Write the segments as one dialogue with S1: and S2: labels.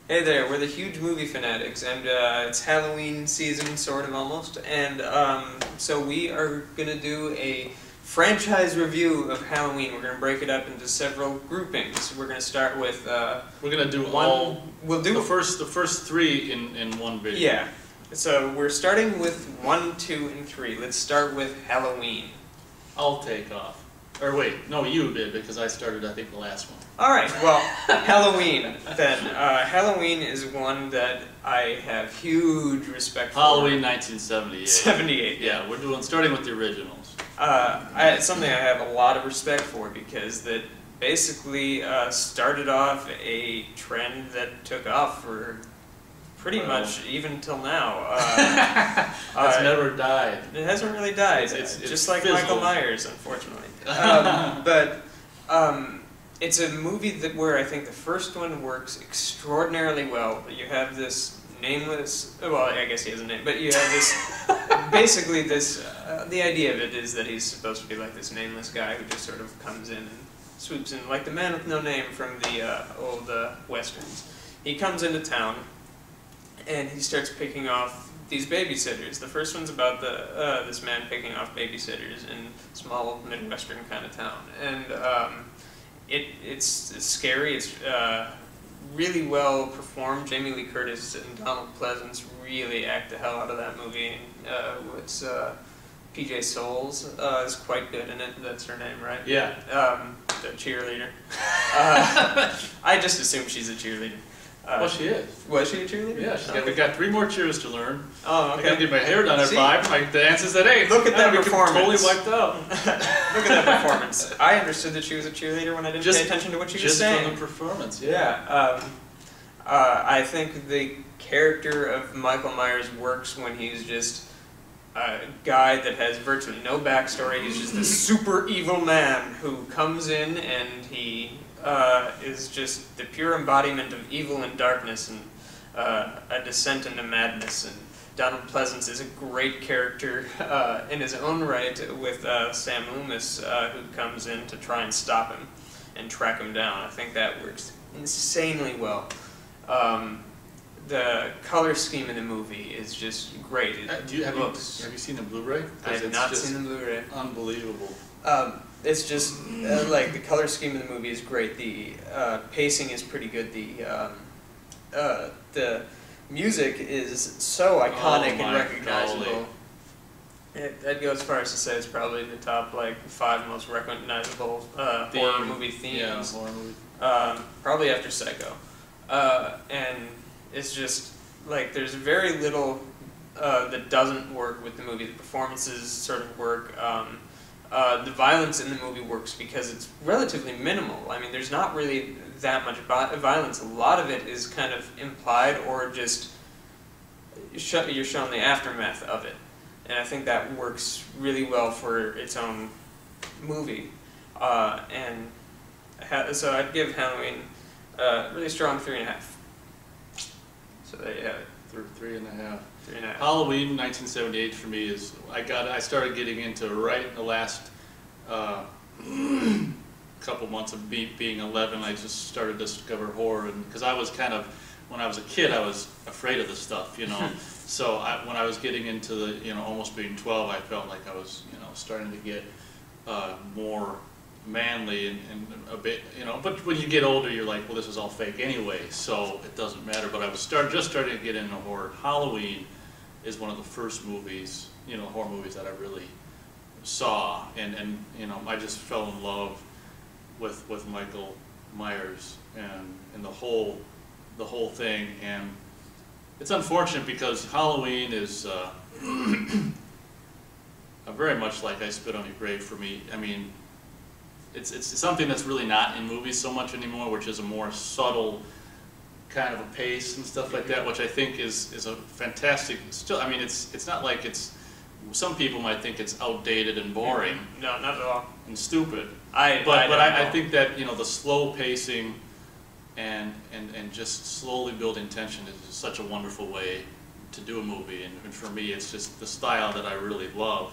S1: Hey there, we're the Huge Movie Fanatics, and it's Halloween season, sort of almost, and so we are going to do a franchise review of Halloween. We're going to break it up into several groupings. We're going to start with
S2: we're going to do
S1: one. We'll do
S2: the first three in one video.
S1: Yeah. So we're starting with 1, 2, and 3. Let's start with Halloween.
S2: I'll take off. Or wait, no, you did, because I started, I think, the last one.
S1: Alright, well, Halloween, then. Halloween is one that I have huge respect for.
S2: Halloween 1978.
S1: 78.
S2: Yeah, we're starting with the originals.
S1: It's something I have a lot of respect for, because that basically started off a trend that took off for pretty much even till now.
S2: It's never died.
S1: It hasn't really died. It's just like
S2: fizzled.
S1: Michael Myers, unfortunately. It's a movie where I think the first one works extraordinarily well. You have this nameless, well, I guess he has a name, but you have this, basically this, the idea of it is that he's supposed to be like this nameless guy who just sort of comes in and swoops in, like the man with no name from the old westerns. He comes into town, and he starts picking off these babysitters. The first one's about this man picking off babysitters in a small Midwestern kind of town. And it's scary. It's really well performed. Jamie Lee Curtis and Donald Pleasance really act the hell out of that movie. PJ Souls is quite good in it. That's her name, right?
S2: Yeah.
S1: The cheerleader. I just assume she's a cheerleader.
S2: Well, she is.
S1: Was she a cheerleader?
S2: Yeah, she's got 3 more cheers to learn.
S1: Oh, okay.
S2: I gotta get my hair done at 5. My dances at 8.
S1: Look at that performance.
S2: Totally wiped out.
S1: Look at that performance. I understood that she was a cheerleader when I didn't pay attention to what she was saying.
S2: Just from the performance,
S1: Yeah. I think the character of Michael Myers works when he's just a guy that has virtually no backstory. He's just a super evil man who comes in and he is just the pure embodiment of evil and darkness and a descent into madness. And Donald Pleasance is a great character in his own right, with Sam Loomis, who comes in to try and stop him and track him down. I think that works insanely well. The color scheme in the movie is just great.
S2: Have you seen the Blu-ray?
S1: I have not seen the Blu-ray.
S2: Unbelievable.
S1: It's just, like, the color scheme of the movie is great. The pacing is pretty good. The music is so iconic and recognizable. I'd go as far as to say it's probably the top, like, 5 most recognizable horror movie themes.
S2: Yeah, horror movie.
S1: Probably after Psycho. And it's just, like, there's very little that doesn't work with the movie. The performances sort of work. The violence in the movie works because it's relatively minimal. I mean, there's not really that much violence. A lot of it is kind of implied or just you're shown the aftermath of it. And I think that works really well for its own movie. So I'd give Halloween a really strong 3.5. So there you have it.
S2: 3.5.
S1: 3.5.
S2: Halloween 1978 for me is I started getting into right in the last couple months of being 11. I just started to discover horror, and because I was kind of, when I was a kid, I was afraid of this stuff, you know. So when I was getting into the, you know, almost being 12, I felt like I was, you know, starting to get more manly and a bit, you know. But when you get older, you're like, well, this is all fake anyway, so it doesn't matter. But I was just starting to get into horror. Halloween is one of the first movies, you know, horror movies that I really saw, and you know, I just fell in love with Michael Myers and the whole thing. And it's unfortunate because Halloween is very much like I Spit on Your Grave for me. I mean, it's something that's really not in movies so much anymore, which is a more subtle kind of a pace and stuff like that, which I think is a fantastic. Still, I mean, it's not like it's. Some people might think it's outdated and boring.
S1: No, not at all.
S2: And stupid.
S1: But
S2: I think that, you know, the slow pacing and just slowly building tension is such a wonderful way to do a movie. And for me, it's just the style that I really love.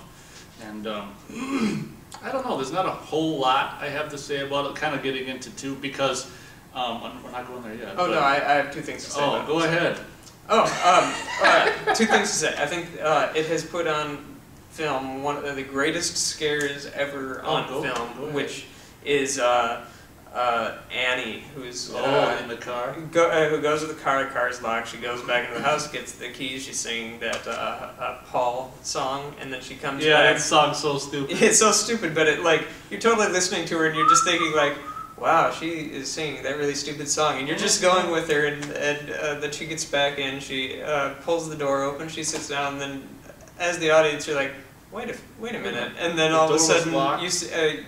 S2: And I don't know. There's not a whole lot I have to say about it. Kind of getting into too, because We're not going there yet.
S1: Oh
S2: but,
S1: no, I have two things to say.
S2: Oh, go ahead.
S1: Two things to say. I think it has put on film one of the greatest scares ever on film, which is Annie, who's
S2: in the car.
S1: who goes to the car's locked. She goes back into the house, gets the keys. She's singing that Paul song, and then she comes
S2: Yeah,
S1: back.
S2: that song's so stupid.
S1: It's so stupid, but it like you're totally listening to her, and you're just thinking like, wow, she is singing that really stupid song, and you're just going with her, and then she gets back in, she pulls the door open, she sits down, and then as the audience, you're like, wait a minute, and then all of a sudden,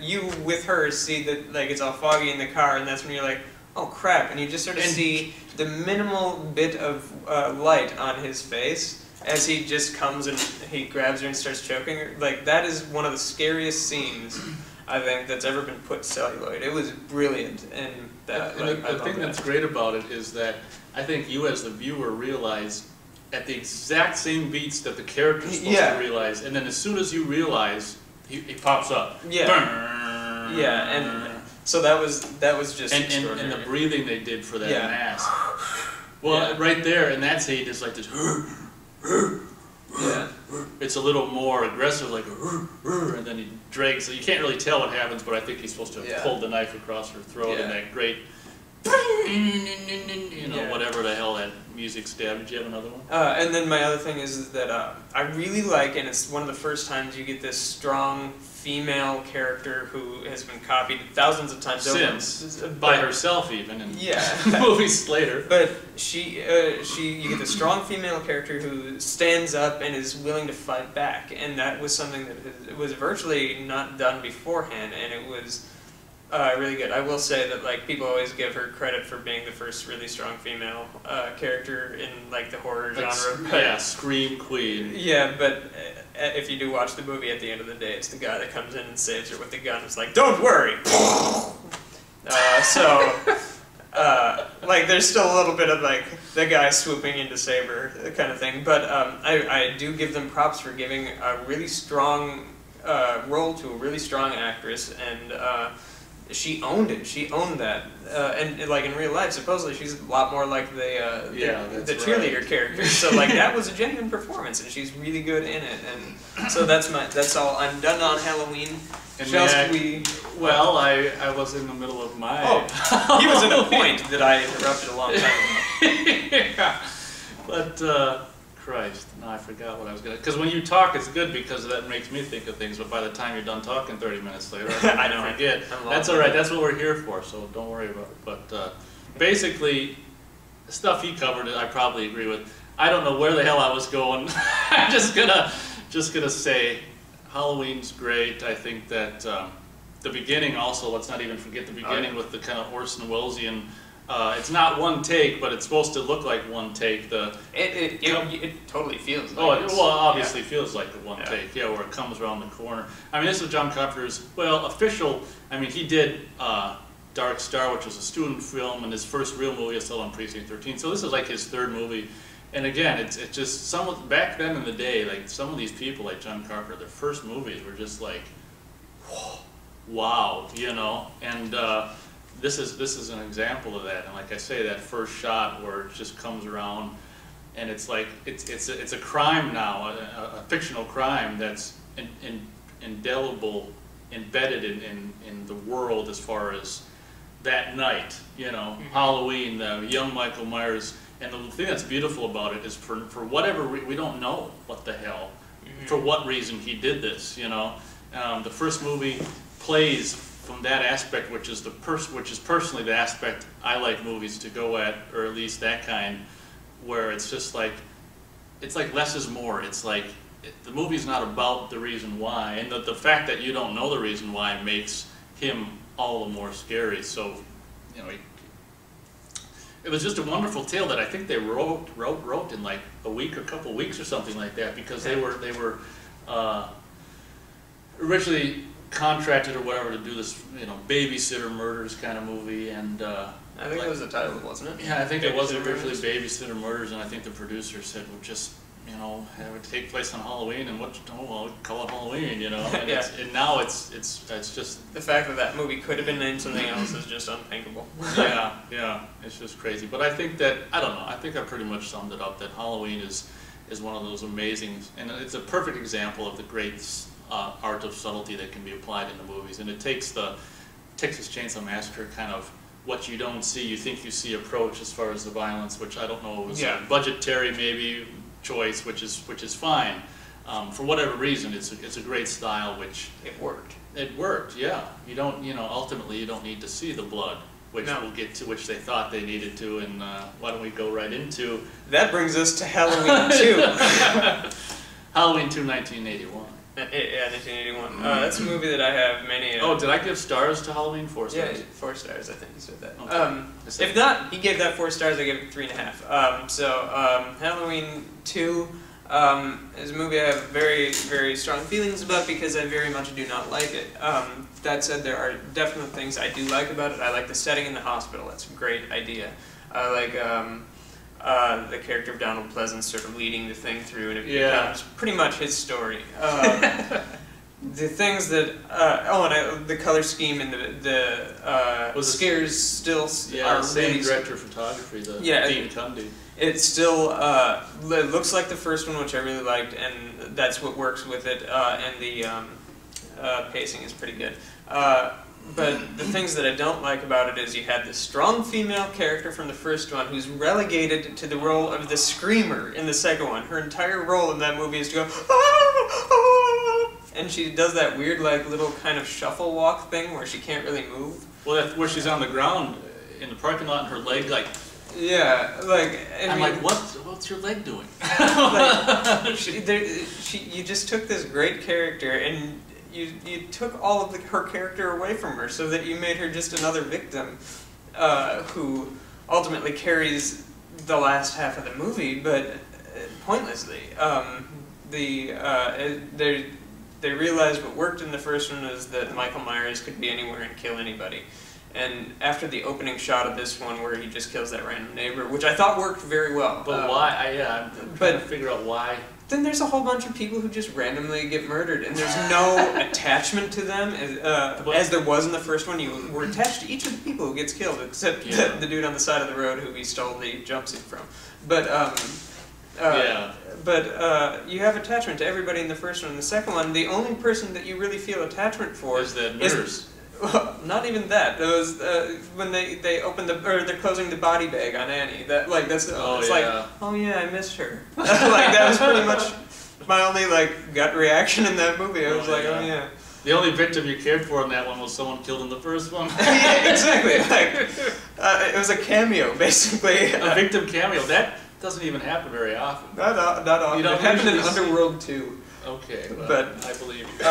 S1: you with her see that like it's all foggy in the car, and that's when you're like, oh crap, and you just sort of see the minimal bit of light on his face as he just comes and he grabs her and starts choking her. Like, that is one of the scariest scenes I think that's ever been put celluloid. It was brilliant, and that.
S2: The thing that's great about it is that I think you, as the viewer, realize at the exact same beats that the character's supposed to realize, and then as soon as you realize, he pops up.
S1: Yeah. Burn. Yeah, and so that was just extraordinary.
S2: And the breathing they did for that mask. Well, right there in that scene, it's like this.
S1: Yeah.
S2: It's a little more aggressive, like and then he drags. So you can't really tell what happens, but I think he's supposed to have pulled the knife across her throat and that great, whatever the hell that music stab. Did you have another one?
S1: And then my other thing is that I really like, and it's one of the first times you get this strong female character who has been copied thousands of times
S2: by herself even in movies later.
S1: But you get the strong female character who stands up and is willing to fight back, and that was something that was virtually not done beforehand, and it was really good. I will say that like people always give her credit for being the first really strong female character in like the horror genre.
S2: Yeah, Scream Queen.
S1: Yeah, but if you do watch the movie, at the end of the day, it's the guy that comes in and saves her with the gun. It's like, don't worry. Like there's still a little bit of like the guy swooping in to save her kind of thing. But I do give them props for giving a really strong role to a really strong actress, and she owned it. She owned that, and like in real life, supposedly she's a lot more like the cheerleader character. So like that was a genuine performance, and she's really good in it. And so that's all. I'm done on Halloween.
S2: And Well, I was in the middle of my.
S1: Oh, he was in a point that I interrupted a long time ago.
S2: Yeah, but. Christ, no, I forgot what I was going to... Because when you talk, it's good because that makes me think of things, but by the time you're done talking 30 minutes later, I forget. That's all right, that's what we're here for, so don't worry about it. But basically, the stuff he covered, I probably agree with. I don't know where the hell I was going. I'm just gonna say Halloween's great. I think that the beginning also, let's not even forget the beginning with the kind of Orson Wellesian... it's not one take, but it's supposed to look like one take.
S1: It totally feels like
S2: it obviously feels like the one take, where it comes around the corner. I mean, this is John Carpenter's, official, I mean, he did Dark Star, which was a student film, and his first real movie is still on Precinct 13, so this is like his third movie. And again, it's just, back then in the day, like, some of these people, like John Carpenter, their first movies were just like, wow, and... This is an example of that, and like I say, that first shot where it just comes around, and it's like it's a crime now, a fictional crime that's indelible, embedded in the world as far as that night, Halloween, the young Michael Myers, and the thing that's beautiful about it is for whatever we don't know what the hell, for what reason he did this, the first movie plays from that aspect, which is personally the aspect I like movies to go at, or at least that kind, where it's just like, it's like less is more. It's like, the movie's not about the reason why, and the fact that you don't know the reason why makes him all the more scary. So, it was just a wonderful tale that I think they wrote in like a week or a couple weeks or something like that, because they were originally contracted or whatever to do this, babysitter murders kind of movie, and
S1: I think it was the title, wasn't it?
S2: Yeah, I think it was originally Babysitter Murders, and I think the producer said, "Well, just you know, have it take place on Halloween, and what? Oh, well, call it Halloween, you know. And,
S1: Yeah.
S2: and now it's just
S1: The fact that that movie could have been named something else is just unthinkable.
S2: yeah, it's just crazy. But I think that I don't know. I think I pretty much summed it up. That Halloween is one of those amazing, and it's a perfect example of the great art of subtlety that can be applied in the movies. And it takes the Texas Chainsaw Massacre kind of what you don't see, you think you see approach as far as the violence, which I don't know was a budgetary maybe choice, which is fine. For whatever reason, it's a great style, which
S1: It worked.
S2: it worked. Yeah, you don't ultimately you don't need to see the blood, which we'll get to, which they thought they needed to, and why don't we go right into
S1: That brings us to Halloween 2.
S2: Halloween 2, 1981.
S1: Yeah, 1981. That's a movie that I have many.
S2: Oh, did I give stars to Halloween? 4 stars.
S1: Yeah, 4 stars. I think you said that.
S2: Okay.
S1: If not, he gave that 4 stars. I gave it 3.5. Halloween 2 is a movie I have very, very strong feelings about because I very much do not like it. That said, there are definite things I do like about it. I like the setting in the hospital. That's a great idea. I like the character of Donald Pleasance sort of leading the thing through, and it becomes pretty much his story. The things that the color scheme and the scares still are
S2: same
S1: really
S2: director of photography, Dean Cundy.
S1: It still it looks like the first one, which I really liked, and that's what works with it. And the pacing is pretty good. But the things that I don't like about it is you had this strong female character from the first one who's relegated to the role of the screamer in the second one. Her entire role in that movie is to go, "Ah, ah," and she does that weird, like, little kind of shuffle walk thing where she can't really move.
S2: Well, that's where she's on the ground in the parking lot and her leg, like...
S1: Yeah, like...
S2: I'm like, what's your leg doing?
S1: Like, you just took this great character and... You took all of her character away from her so that you made her just another victim who ultimately carries the last half of the movie, but pointlessly. They realized what worked in the first one was that Michael Myers could be anywhere and kill anybody. And after the opening shot of this one where he just kills that random neighbor, which I thought worked very well.
S2: But why? I'm trying to figure out why.
S1: Then there's a whole bunch of people who just randomly get murdered, and there's no attachment to them, as there was in the first one. You were attached to each of the people who gets killed, except the dude on the side of the road who he stole the jumpsuit from. But you have attachment to everybody in the first one. In the second one, the only person that you really feel attachment for
S2: is that nurse.
S1: Well, not even that. It was when they opened they're closing the body bag on Annie. Like oh yeah, I missed her. Like that was pretty much my only gut reaction in that movie. I was oh yeah.
S2: The only victim you cared for in that one was someone killed in the first one.
S1: Yeah, exactly. It was a cameo, basically.
S2: A victim cameo. That doesn't even happen very often.
S1: Not often. It happened in Underworld 2.
S2: Okay, well,
S1: but
S2: I believe you.